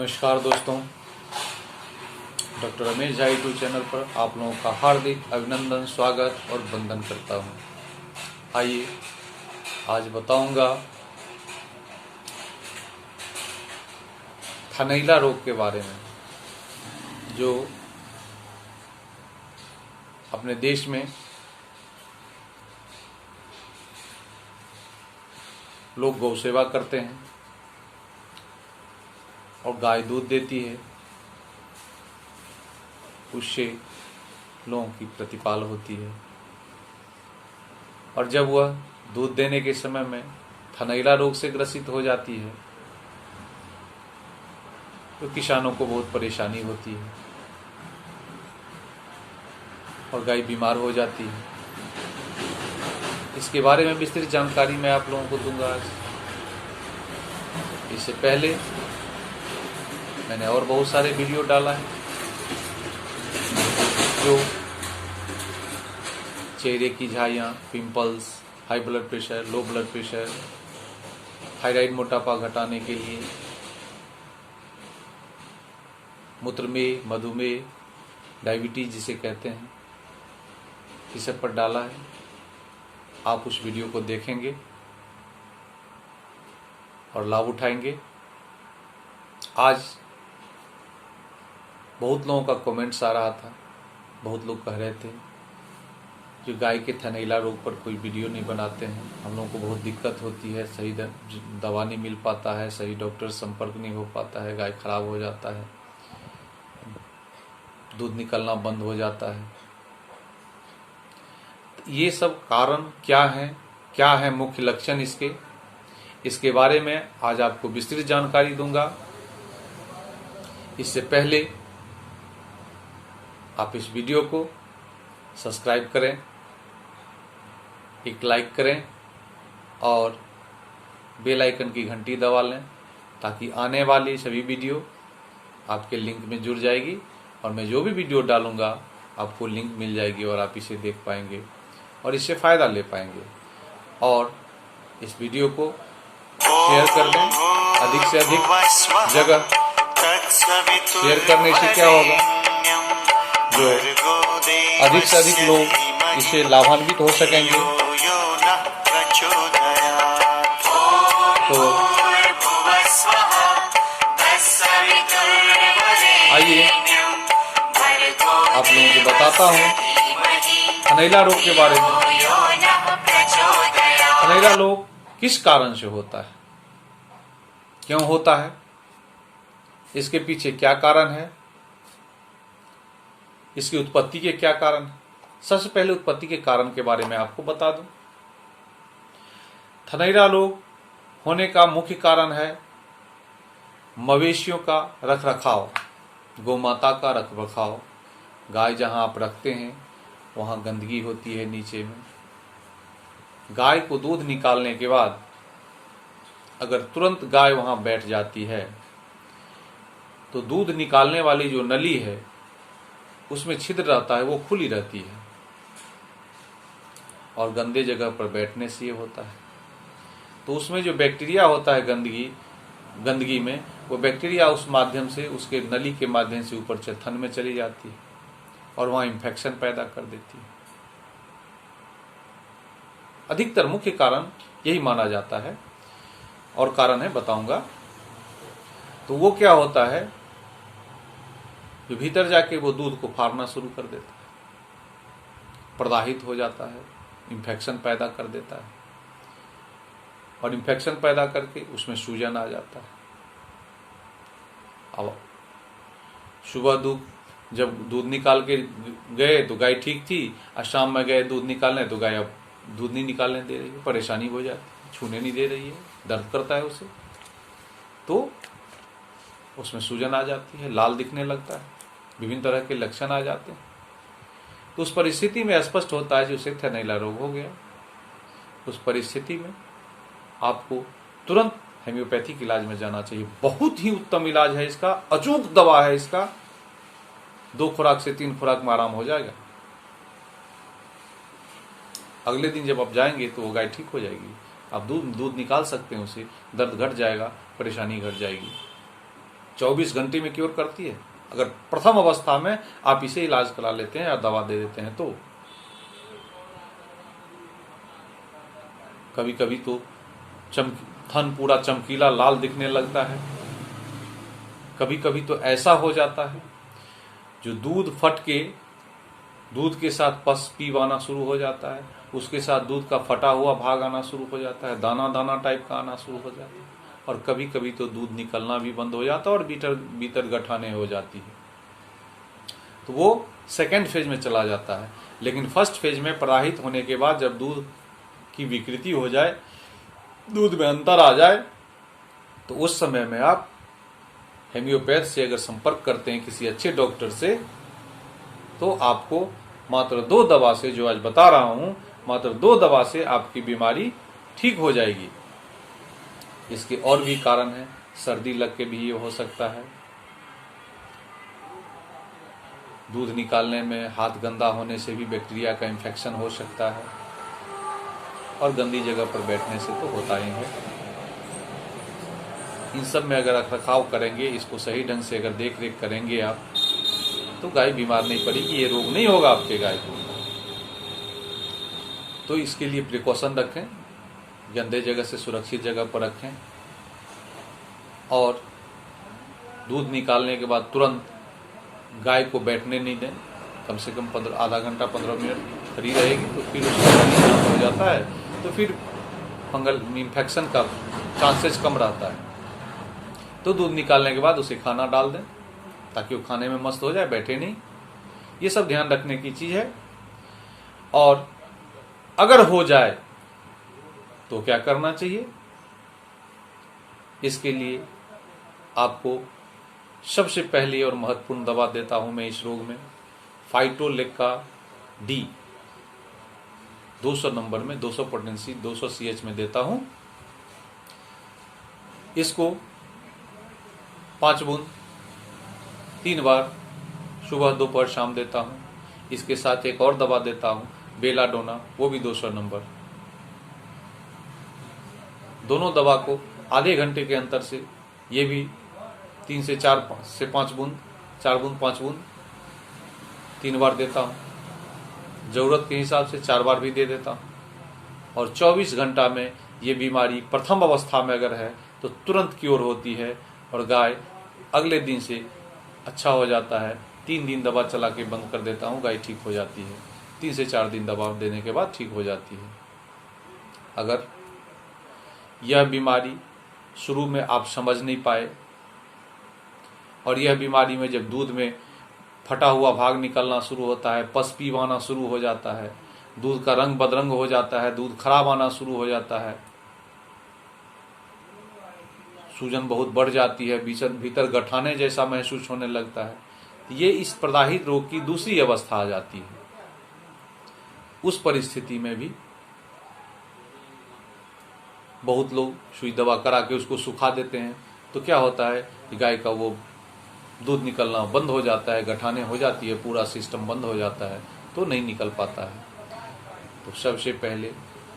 नमस्कार दोस्तों, doctor Ramesh Jha YouTube channel पर आप लोगों का हार्दिक अभिनंदन, स्वागत और वंदन करता हूं। आइए आज बताऊंगा थनैला रोग के बारे में, जो अपने देश में लोग गौ सेवा करते हैं और गाय दूध देती है, उससे लोगों की प्रतिपाल होती है। और जब वह दूध देने के समय में थनैला रोग से ग्रसित हो जाती है तो किसानों को बहुत परेशानी होती है और गाय बीमार हो जाती है। इसके बारे में विस्तृत जानकारी मैं आप लोगों को दूंगा आज। इससे पहले मैंने और बहुत सारे वीडियो डाला है जो चेहरे की झाइयाँ, pimples, high blood pressure, low blood pressure, thyroid मोटापा घटाने के लिए, मूत्रमेह, मधुमेह, डायबिटीज जिसे कहते हैं, इस सब पर डाला है। आप उस वीडियो को देखेंगे और लाभ उठाएंगे। आज बहुत लोगों का कमेंट्स आ रहा था, बहुत लोग कह रहे थे कि गाय के थनैला रोग पर कोई वीडियो नहीं बनाते हैं, हम लोगों को बहुत दिक्कत होती है, सही दवा नहीं मिल पाता है, सही डॉक्टर संपर्क नहीं हो पाता है, गाय खराब हो जाता है, दूध निकलना बंद हो जाता है। ये सब कारण क्या है मुख्य लक्षण इसके बारे में आज आपको विस्तृत जानकारी दूंगा। इससे पहले आप इस वीडियो को सब्सक्राइब करें, एक लाइक करें और बेल आइकन की घंटी दबा लें, ताकि आने वाली सभी वीडियो आपके लिंक में जुड़ जाएगी और मैं जो भी वीडियो डालूंगा आपको लिंक मिल जाएगी और आप इसे देख पाएंगे और इससे फ़ायदा ले पाएंगे। और इस वीडियो को शेयर कर दें अधिक से अधिक जगह। शेयर करने से क्या होगा, जो अधिक से अधिक लोग इससे लाभान्वित हो सकेंगे। तो आइए आप लोगों को बताता हूँ थनैला रोग के बारे में। थनैला रोग किस कारण से होता है, क्यों होता है, इसके पीछे क्या कारण है, इसकी उत्पत्ति के क्या कारण है। सबसे पहले उत्पत्ति के कारण के बारे में आपको बता दूं। थनैला रोग होने का मुख्य कारण है मवेशियों का रखरखाव, गौमाता का रखरखाव। गाय जहां आप रखते हैं वहां गंदगी होती है नीचे में। गाय को दूध निकालने के बाद अगर तुरंत गाय वहां बैठ जाती है तो दूध निकालने वाली जो नली है उसमें छिद्र रहता है, वो खुली रहती है और गंदे जगह पर बैठने से ये होता है। तो उसमें जो बैक्टीरिया होता है गंदगी में, वो बैक्टीरिया उस माध्यम से, उसके नली के माध्यम से ऊपर थन में चली जाती है और वहां इंफेक्शन पैदा कर देती है। अधिकतर मुख्य कारण यही माना जाता है और कारण है बताऊंगा। तो वो क्या होता है, जो भीतर जाके वो दूध को फाड़ना शुरू कर देता है, प्रदाहित हो जाता है, इंफेक्शन पैदा कर देता है और इंफेक्शन पैदा करके उसमें सूजन आ जाता है। अब सुबह जब दूध निकाल के गए तो गाय ठीक थी, और शाम में गए दूध निकालने तो गाय अब दूध नहीं निकालने दे रही है, परेशानी हो जाती है, छूने नहीं दे रही है, दर्द करता है उसे, तो उसमें सूजन आ जाती है, लाल दिखने लगता है, विभिन्न तरह के लक्षण आ जाते हैं। तो उस परिस्थिति में स्पष्ट होता है कि उसे थनैला रोग हो गया। उस परिस्थिति में आपको तुरंत होम्योपैथिक इलाज में जाना चाहिए। बहुत ही उत्तम इलाज है इसका, अचूक दवा है इसका। 2 खुराक से 3 खुराक में आराम हो जाएगा। अगले दिन जब आप जाएंगे तो वो गाय ठीक हो जाएगी, आप दूध निकाल सकते हैं, उसे दर्द घट जाएगा, परेशानी घट जाएगी। 24 घंटे में क्योर करती है? अगर प्रथम अवस्था में आप इसे इलाज करा लेते हैं या दवा दे देते हैं तो। कभी कभी तो थन पूरा चमकीला लाल दिखने लगता है, कभी कभी तो ऐसा हो जाता है जो दूध फट के दूध के साथ पस पीव आना शुरू हो जाता है, उसके साथ दूध का फटा हुआ भाग आना शुरू हो जाता है, दाना दाना टाइप का आना शुरू हो जाता है, और कभी कभी तो दूध निकलना भी बंद हो जाता है और भीतर गठाने हो जाती है। तो वो सेकेंड फेज में चला जाता है। लेकिन फर्स्ट फेज में प्रवाहित होने के बाद जब दूध की विकृति हो जाए, दूध में अंतर आ जाए, तो उस समय में आप हेम्योपैथ से अगर संपर्क करते हैं किसी अच्छे डॉक्टर से, तो आपको मात्र 2 दवा से, जो आज बता रहा हूं, मात्र 2 दवा से आपकी बीमारी ठीक हो जाएगी। इसके और भी कारण हैं, सर्दी लग के भी ये हो सकता है, दूध निकालने में हाथ गंदा होने से भी बैक्टीरिया का इन्फेक्शन हो सकता है, और गंदी जगह पर बैठने से तो होता ही है। इन सब में अगर रखरखाव करेंगे, इसको सही ढंग से अगर देख रेख करेंगे आप, तो गाय बीमार नहीं पड़ेगी, ये रोग नहीं होगा आपके गाय को। तो इसके लिए प्रिकॉशन रखें, गंदे जगह से सुरक्षित जगह पर रखें, और दूध निकालने के बाद तुरंत गाय को बैठने नहीं दें। कम से कम आधा घंटा 15 मिनट खड़ी रहेगी, तो फिर उसका हो जाता है, तो फिर फंगल इन्फेक्शन का चांसेस कम रहता है। तो दूध निकालने के बाद उसे खाना डाल दें, ताकि वो खाने में मस्त हो जाए, बैठे नहीं। ये सब ध्यान रखने की चीज है। और अगर हो जाए तो क्या करना चाहिए? इसके लिए आपको सबसे पहली और महत्वपूर्ण दवा देता हूं मैं इस रोग में, फाइटोलेक्का डी 200 नंबर में, 200 पोटेंसी 200 CH में देता हूं। इसको 5 बूंद 3 बार सुबह दोपहर शाम देता हूं। इसके साथ एक और दवा देता हूं, बेलाडोना, वो भी 200 नंबर। दोनों दवा को आधे घंटे के अंतर से, ये भी 3 से 4 से 5 बूंद, 4 बूंद 5 बूंद 3 बार देता हूं। जरूरत के हिसाब से 4 बार भी दे देता हूं। और 24 घंटा में ये बीमारी प्रथम अवस्था में अगर है तो तुरंत क्योर होती है, और गाय अगले दिन से अच्छा हो जाता है। 3 दिन दवा चला के बंद कर देता हूँ, गाय ठीक हो जाती है। 3 से 4 दिन दवा देने के बाद ठीक हो जाती है। अगर यह बीमारी शुरू में आप समझ नहीं पाए, और यह बीमारी में जब दूध में फटा हुआ भाग निकलना शुरू होता है, पस पीव आना शुरू हो जाता है, दूध का रंग बदरंग हो जाता है, दूध खराब आना शुरू हो जाता है, सूजन बहुत बढ़ जाती है, भीतर गठाने जैसा महसूस होने लगता है, ये इस प्रदाहित रोग की दूसरी अवस्था आ जाती है। उस परिस्थिति में भी बहुत लोग सुई दवा करा के उसको सुखा देते हैं, तो क्या होता है कि गाय का वो दूध निकलना बंद हो जाता है, गठाने हो जाती है, पूरा सिस्टम बंद हो जाता है, तो नहीं निकल पाता है। तो सबसे पहले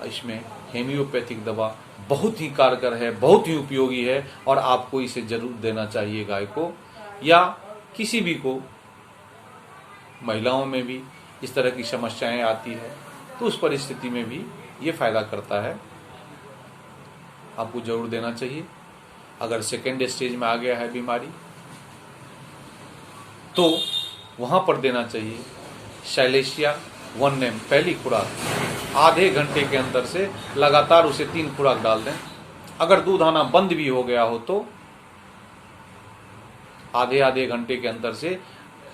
इसमें हेमियोपैथिक दवा बहुत ही कारगर है, बहुत ही उपयोगी है, और आपको इसे जरूर देना चाहिए गाय को, या किसी भी को। महिलाओं में भी इस तरह की समस्याएं आती है, तो उस परिस्थिति में भी ये फायदा करता है, आपको जरूर देना चाहिए। अगर सेकेंड स्टेज में आ गया है बीमारी, तो वहां पर देना चाहिए शैलेशिया 1M पहली खुराक। आधे घंटे के अंदर से लगातार उसे 3 खुराक डाल दें। अगर दूध आना बंद भी हो गया हो तो आधे घंटे के अंदर से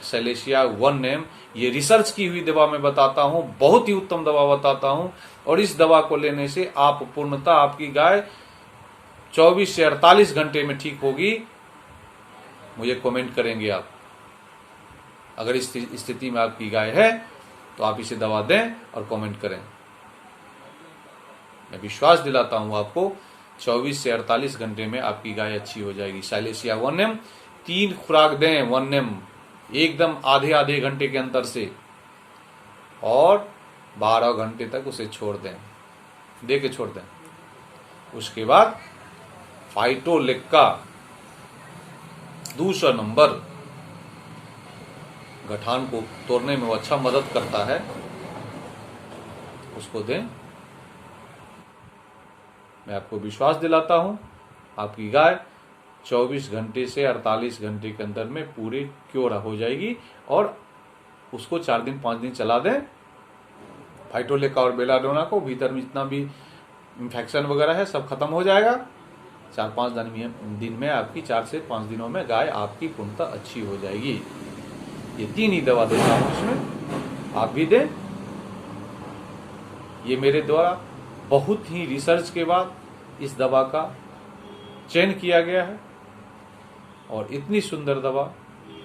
शैलेशिया 1M, ये रिसर्च की हुई दवा मैं बताता हूं, बहुत ही उत्तम दवा बताता हूं। और इस दवा को लेने से आप पूर्णतः आपकी गाय 24 से 48 घंटे में ठीक होगी। मुझे कमेंट करेंगे आप। अगर इस स्थिति में आपकी गाय है तो आप इसे दवा दें और कमेंट करें। मैं विश्वास दिलाता हूं आपको, 24 से 48 घंटे में आपकी गाय अच्छी हो जाएगी। शैलेशिया 1M 3 खुराक दें, 1M एकदम आधे घंटे के अंतर से, और 12 घंटे तक उसे छोड़ दें, दे के छोड़ दें। उसके बाद फाइटोलेक्का दूसरा नंबर, गठान को तोड़ने में वो अच्छा मदद करता है, उसको दें। मैं आपको विश्वास दिलाता हूं, आपकी गाय 24 घंटे से 48 घंटे के अंदर में पूरी क्योर हो जाएगी। और उसको 4 दिन 5 दिन चला दें, फाइटोलेका और बेलाडोना को, भीतर में जितना भी इन्फेक्शन वगैरह है सब खत्म हो जाएगा। 4-5 दिन में आपकी 4 से 5 दिनों में गाय आपकी पूर्णतः अच्छी हो जाएगी। ये 3 ही दवा देता हूं इसमें, आप भी दें। ये मेरे द्वारा बहुत ही रिसर्च के बाद इस दवा का चयन किया गया है और इतनी सुंदर दवा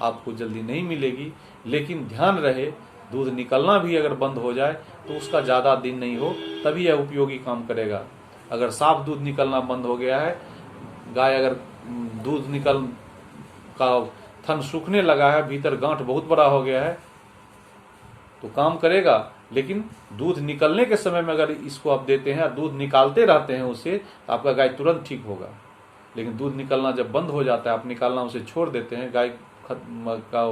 आपको जल्दी नहीं मिलेगी। लेकिन ध्यान रहे, दूध निकलना भी अगर बंद हो जाए तो उसका ज़्यादा दिन नहीं हो तभी यह उपयोगी काम करेगा। अगर साफ दूध निकलना बंद हो गया है, गाय अगर दूध निकल का थन सूखने लगा है, भीतर गांठ बहुत बड़ा हो गया है तो काम करेगा। लेकिन दूध निकलने के समय में अगर इसको आप देते हैं, दूध निकालते रहते हैं उससे, तो आपका गाय तुरंत ठीक होगा। लेकिन दूध निकलना जब बंद हो जाता है, आप निकालना उसे छोड़ देते हैं, गाय का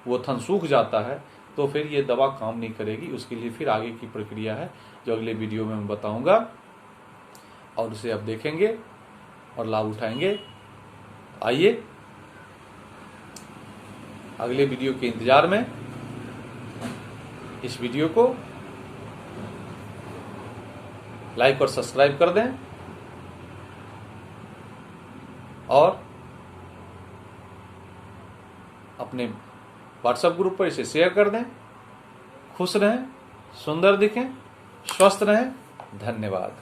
वो थन सूख जाता है, तो फिर ये दवा काम नहीं करेगी। उसके लिए फिर आगे की प्रक्रिया है जो अगले वीडियो में मैं बताऊंगा, और उसे आप देखेंगे और लाभ उठाएंगे। आइए अगले वीडियो के इंतजार में इस वीडियो को लाइक और सब्सक्राइब कर दें और अपने व्हाट्सएप ग्रुप पर इसे शेयर कर दें। खुश रहें, सुंदर दिखें, स्वस्थ रहें। धन्यवाद।